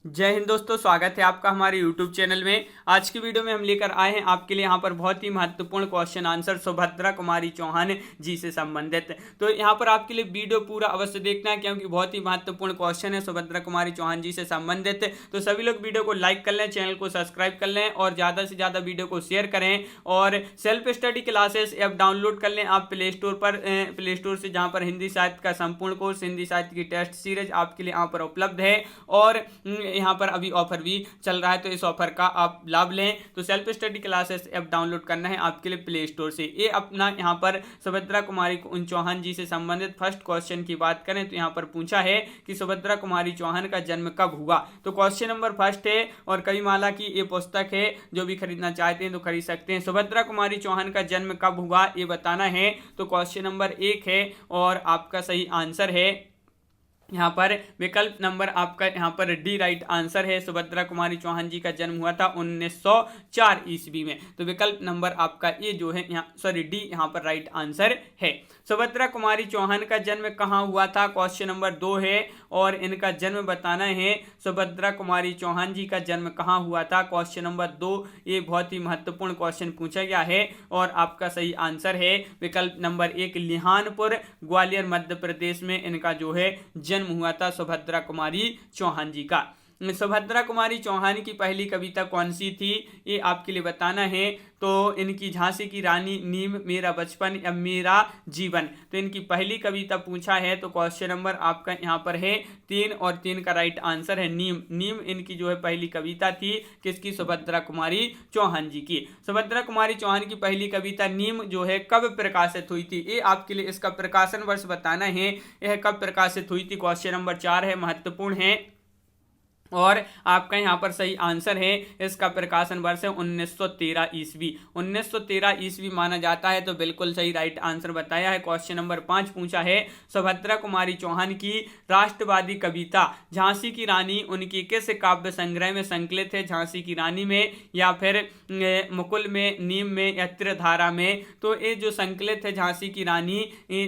जय हिंद दोस्तों, स्वागत है आपका हमारे YouTube चैनल में। आज की वीडियो में हम लेकर आए हैं आपके लिए यहाँ पर बहुत ही महत्वपूर्ण क्वेश्चन आंसर सुभद्रा कुमारी चौहान जी से संबंधित। तो यहाँ पर आपके लिए वीडियो पूरा अवश्य देखना है क्योंकि बहुत ही महत्वपूर्ण क्वेश्चन है सुभद्रा कुमारी चौहान जी से संबंधित। तो सभी लोग वीडियो को लाइक कर लें, चैनल को सब्सक्राइब कर लें और ज़्यादा से ज़्यादा वीडियो को शेयर करें। और self study classes app download कर लें आप प्ले स्टोर से, जहाँ पर हिंदी साहित्य का संपूर्ण कोर्स, हिंदी साहित्य की टेस्ट सीरीज आपके लिए यहाँ पर उपलब्ध है। और यहाँ पर अभी ऑफर भी चल रहा है, तो इस ऑफर का आप लाभ लें। तो self study classes app download करना है आपके लिए प्ले स्टोर से। ये अपना यहाँ पर सुभद्रा कुमारी चौहान जी से संबंधित फर्स्ट क्वेश्चन की बात करें तो यहाँ पर पूछा है कि सुभद्रा कुमारी चौहान का जन्म कब हुआ। तो क्वेश्चन नंबर फर्स्ट है और कविमाला की ये पुस्तक है, जो भी खरीदना चाहते हैं तो खरीद सकते हैं। सुभद्रा कुमारी चौहान का जन्म कब हुआ ये बताना है। तो क्वेश्चन नंबर 1 है और आपका सही आंसर है यहाँ पर विकल्प नंबर आपका यहाँ पर डी राइट आंसर है। सुभद्रा कुमारी चौहान जी का जन्म हुआ था 1904 ईस्वी में। तो विकल्प नंबर आपका ये जो है यहाँ डी यहाँ पर राइट आंसर है। सुभद्रा कुमारी चौहान का जन्म कहाँ हुआ था, क्वेश्चन नंबर 2 है और इनका जन्म बताना है। सुभद्रा कुमारी चौहान जी का जन्म कहाँ हुआ था, क्वेश्चन नंबर 2। ये बहुत ही महत्वपूर्ण क्वेश्चन पूछा गया है और आपका सही आंसर है विकल्प नंबर 1 लिहानपुर, ग्वालियर, मध्य प्रदेश में इनका जो है जन्म हुआ था सुभद्रा कुमारी चौहान जी का। सुभद्रा कुमारी चौहान की पहली कविता कौन सी थी ये आपके लिए बताना है। तो इनकी झांसी की रानी, नीम, मेरा बचपन या मेरा जीवन, तो इनकी पहली कविता पूछा है। तो क्वेश्चन नंबर आपका यहाँ पर है 3 और 3 का राइट आंसर है नीम। नीम इनकी जो है पहली कविता थी, किसकी, सुभद्रा कुमारी चौहान जी की। सुभद्रा कुमारी चौहान की पहली कविता नीम जो है कब प्रकाशित हुई थी, ये आपके लिए इसका प्रकाशन वर्ष बताना है। यह कब प्रकाशित हुई थी, क्वेश्चन नंबर 4 है, महत्वपूर्ण है और आपका यहाँ पर सही आंसर है। इसका प्रकाशन वर्ष है 1913 ईस्वी। 1913 ईस्वी माना जाता है, तो बिल्कुल सही राइट आंसर बताया है। क्वेश्चन नंबर 5 पूछा है सुभद्रा कुमारी चौहान की राष्ट्रवादी कविता झांसी की रानी उनकी किस काव्य संग्रह में संकलित है। झांसी की रानी में या फिर मुकुल में, नीम में या त्रिधारा में। तो ये जो संकलित है झांसी की रानी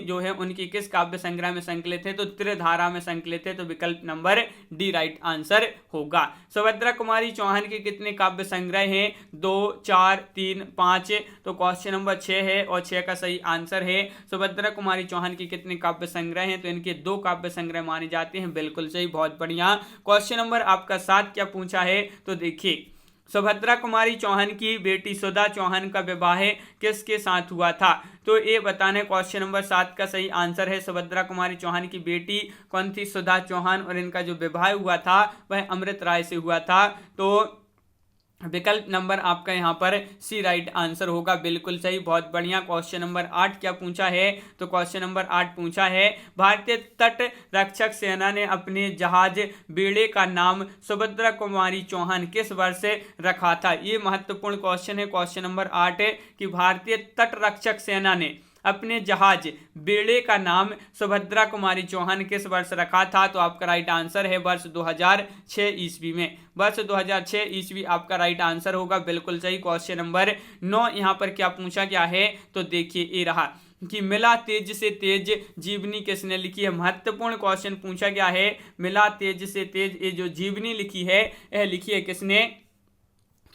जो है उनकी किस काव्य संग्रह में संकलित है, तो त्रिधारा में संकलित है। तो विकल्प नंबर डी राइट आंसर होगा। सुभद्रा कुमारी चौहान के कितने काव्य संग्रह हैं, 2, 4, 3, 5। तो क्वेश्चन नंबर 6 है और 6 का सही आंसर है। सुभद्रा कुमारी चौहान के कितने काव्य संग्रह हैं, तो इनके 2 काव्य संग्रह माने जाते हैं। बिल्कुल सही, बहुत बढ़िया। क्वेश्चन नंबर आपका 7 क्या पूछा है, तो देखिए सुभद्रा कुमारी चौहान की बेटी सुधा चौहान का विवाह किसके साथ हुआ था। तो ये बताना है। क्वेश्चन नंबर 7 का सही आंसर है सुभद्रा कुमारी चौहान की बेटी कौन थी, सुधा चौहान, और इनका जो विवाह हुआ था वह अमृत राय से हुआ था। तो विकल्प नंबर आपका यहाँ पर सी राइट आंसर होगा। बिल्कुल सही, बहुत बढ़िया। क्वेश्चन नंबर 8 क्या पूछा है, तो क्वेश्चन नंबर 8 पूछा है भारतीय तट रक्षक सेना ने अपने जहाज बेड़े का नाम सुभद्रा कुमारी चौहान किस वर्ष रखा था। ये महत्वपूर्ण क्वेश्चन है। क्वेश्चन नंबर 8 है कि भारतीय तट रक्षक सेना ने अपने जहाज बेड़े का नाम सुभद्रा कुमारी चौहान किस वर्ष रखा था। तो आपका राइट आंसर है वर्ष 2006 ईस्वी में। वर्ष 2006 ईस्वी आपका राइट आंसर होगा। बिल्कुल सही। क्वेश्चन नंबर 9 यहाँ पर क्या पूछा गया है, तो देखिए ये रहा कि मिला तेज से तेज जीवनी किसने लिखी है। महत्वपूर्ण क्वेश्चन पूछा गया है। मिला तेज से तेज ये जो जीवनी लिखी है, यह लिखी है किसने।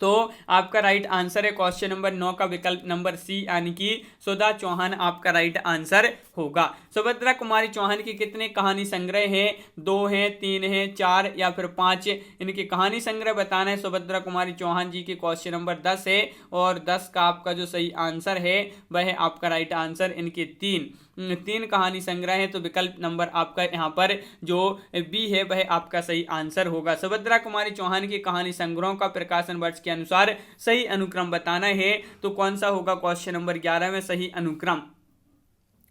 तो आपका राइट आंसर है क्वेश्चन नंबर 9 का विकल्प नंबर सी, यानी कि सुधा चौहान आपका राइट आंसर होगा। सुभद्रा कुमारी चौहान के कितने कहानी संग्रह हैं, 2 हैं, 3 हैं, 4 या फिर 5। इनके कहानी संग्रह बताना है सुभद्रा कुमारी चौहान जी के। क्वेश्चन नंबर 10 है और 10 का आपका जो सही आंसर है वह है आपका राइट आंसर इनके 3 कहानी संग्रह है। तो विकल्प नंबर आपका यहाँ पर जो बी है वह आपका सही आंसर होगा। सुभद्रा कुमारी चौहान की कहानी संग्रहों का प्रकाशन वर्ष के अनुसार सही अनुक्रम बताना है। तो कौन सा होगा, क्वेश्चन नंबर 11 में सही अनुक्रम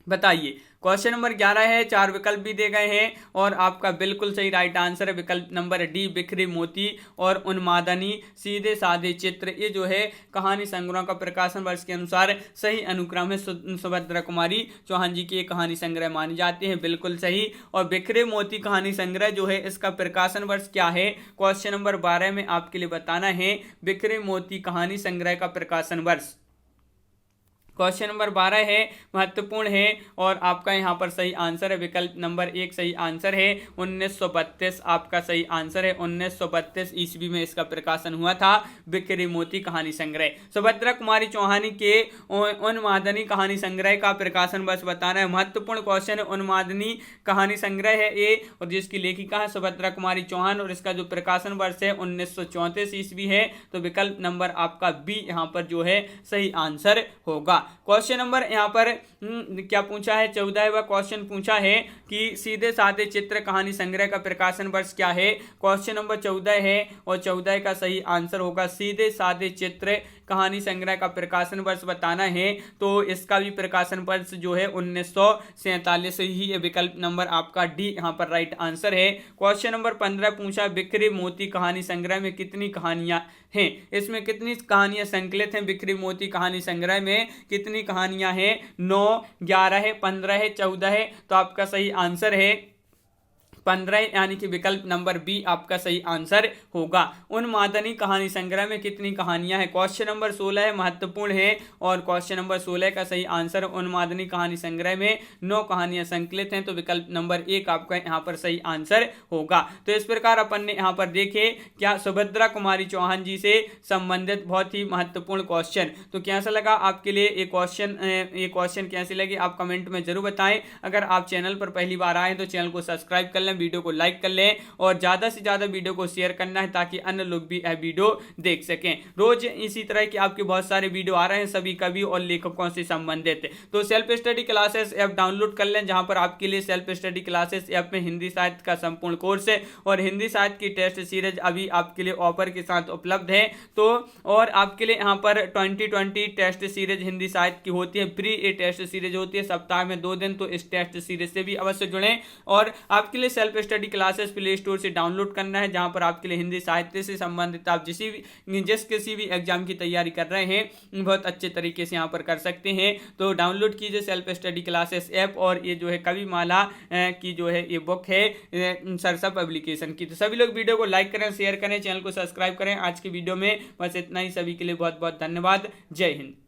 बताइए। क्वेश्चन नंबर 11 है, 4 विकल्प भी दे गए हैं और आपका बिल्कुल सही राइट आंसर है विकल्प नंबर डी बिखरे मोती और उन्मादनी, सीधे साधे चित्र। ये जो है कहानी संग्रह का प्रकाशन वर्ष के अनुसार सही अनुक्रम है। सुभद्रा कुमारी चौहान जी की ये कहानी संग्रह मानी जाती है। बिल्कुल सही। और बिखरे मोती कहानी संग्रह जो है इसका प्रकाशन वर्ष क्या है, क्वेश्चन नंबर 12 में आपके लिए बताना है बिखरे मोती कहानी संग्रह का प्रकाशन वर्ष। क्वेश्चन नंबर 12 है, महत्वपूर्ण है और आपका यहाँ पर सही आंसर है विकल्प नंबर 1 सही आंसर है। 1932 आपका सही आंसर है। 1932 ईस्वी में इसका प्रकाशन हुआ था, बिखरे मोती कहानी संग्रह। सुभद्रा कुमारी चौहान के उन्मादनी कहानी संग्रह का प्रकाशन वर्ष बताना है। महत्वपूर्ण क्वेश्चन है, उन्मादनी कहानी संग्रह है ये और जिसकी लेखिका है सुभद्रा कुमारी चौहान और इसका जो प्रकाशन वर्ष है 1934 ईस्वी है। तो विकल्प नंबर आपका बी यहाँ पर जो है सही आंसर होगा। क्वेश्चन नंबर यहाँ पर क्या पूछा है, 14वां क्वेश्चन पूछा है कि सीधे साधे चित्र कहानी संग्रह का प्रकाशन वर्ष क्या है। क्वेश्चन नंबर 14 है और 14 का सही आंसर होगा सीधे साधे चित्र कहानी संग्रह का प्रकाशन वर्ष बताना है। तो इसका भी प्रकाशन वर्ष जो है 1947 ही है। विकल्प नंबर आपका डी यहाँ पर राइट आंसर है। क्वेश्चन नंबर 15 पूछा, बिखरे मोती कहानी संग्रह में कितनी कहानियां हैं। इसमें कितनी कहानियां संकलित हैं। बिखरे मोती कहानी संग्रह में कितनी कहानियां हैं, 9, 11 है, 15 है, 14 है। तो आपका सही आंसर है 15 यानी कि विकल्प नंबर बी आपका सही आंसर होगा। उन्मादनी कहानी संग्रह में कितनी कहानियां हैं। क्वेश्चन नंबर 16 है, महत्वपूर्ण है और क्वेश्चन नंबर 16 का सही आंसर उन्मादनी कहानी संग्रह में 9 कहानियां संकलित हैं। तो विकल्प नंबर 1 आपका यहाँ पर सही आंसर होगा। तो इस प्रकार अपन ने यहाँ पर देखे क्या सुभद्रा कुमारी चौहान जी से संबंधित बहुत ही महत्वपूर्ण क्वेश्चन। तो कैसा लगा आपके लिए ये क्वेश्चन कैसे लगे आप कमेंट में जरूर बताएं। अगर आप चैनल पर पहली बार आए तो चैनल को सब्सक्राइब कर लें, वीडियो को लाइक कर लें और ज्यादा से ज्यादा वीडियो को शेयर करना है ताकि अन्य लोग भी यह वीडियो देख सकें। रोज इसी तरह के आपके बहुत सारे वीडियो आ रहे हैं सभी कवि और लेखकों से संबंधित। तो self study classes app download कर लें, जहां पर आपके लिए सेल्फ स्टडी क्लासेस ऐप में हिंदी साहित्य का संपूर्ण कोर्स है और हिंदी साहित्य की टेस्ट सीरीज अभी आपके लिए ऑफर के साथ उपलब्ध है। तो और आपके लिए यहाँ पर 2020 टेस्ट सीरीज हिंदी साहित्य की होती है, फ्री ये टेस्ट सीरीज होती है सप्ताह में 2 दिन। तो इस टेस्ट सीरीज से भी अवश्य जुड़ें और आपके लिए self study classes play store से डाउनलोड करना है, जहां पर आपके लिए हिंदी साहित्य से संबंधित आप किसी भी एग्जाम की तैयारी कर रहे हैं बहुत अच्छे तरीके से यहां पर कर सकते हैं। तो डाउनलोड कीजिए सेल्फ स्टडी क्लासेस ऐप और ये जो है कवि माला की जो है ये बुक है सरसा पब्लिकेशन की। तो सभी लोग वीडियो को लाइक करें, शेयर करें, चैनल को सब्सक्राइब करें। आज की वीडियो में बस इतना ही। सभी के लिए बहुत बहुत धन्यवाद। जय हिंद।